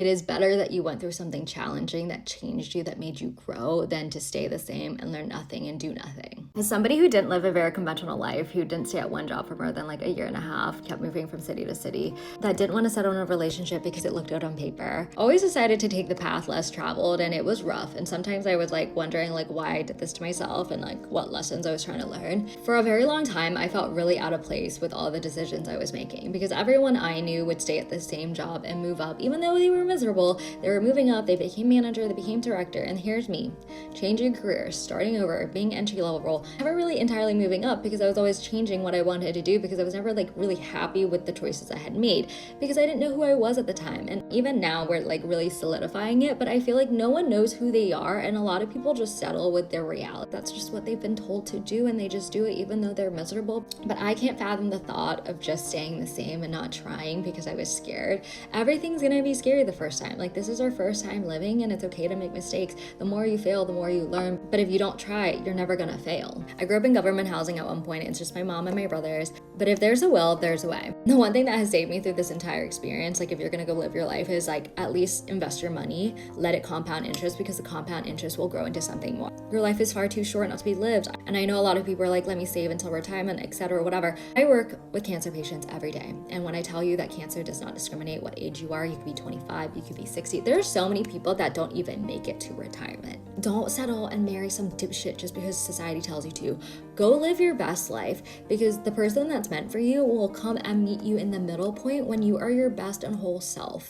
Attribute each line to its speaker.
Speaker 1: It is better that you went through something challenging that changed you, that made you grow, than to stay the same and learn nothing and do nothing. As somebody who didn't live a very conventional life, who didn't stay at one job for more than like a year and a half, kept moving from city to city, that didn't want to settle in a relationship because it looked good on paper, always decided to take the path less traveled, and it was rough. And sometimes I was like wondering like why I did this to myself and like what lessons I was trying to learn. For a very long time, I felt really out of place with all the decisions I was making because everyone I knew would stay at the same job and move up, even though they were miserable. They were moving up, they became manager, they became director, and here's me, changing careers, starting over, being entry level role, never really entirely moving up because I was always changing what I wanted to do because I was never like really happy with the choices I had made because I didn't know who I was at the time. And even now we're like really solidifying it, but I feel like no one knows who they are, and a lot of people just settle with their reality. That's just what they've been told to do, and they just do it even though they're miserable. But I can't fathom the thought of just staying the same and not trying because I was scared. Everything's gonna be scary the first time. Like, this is our first time living, and it's okay to make mistakes. The more you fail, the more you learn. But if you don't try, you're never gonna fail. I grew up in government housing at one point. It's just my mom and my brothers. But if there's a will, there's a way. The one thing that has saved me through this entire experience, like if you're gonna go live your life, is like at least invest your money, let it compound interest, because the compound interest will grow into something more. Your life is far too short not to be lived. And I know a lot of people are like, let me save until retirement, etc., whatever. I work with cancer patients every day. And when I tell you that cancer does not discriminate what age you are, you could be 25, you could be 60. There are so many people that don't even make it to retirement. Don't settle and marry some dipshit just because society tells you to. Go live your best life, because the person that's meant for you will come and meet you in the middle point when you are your best and whole self.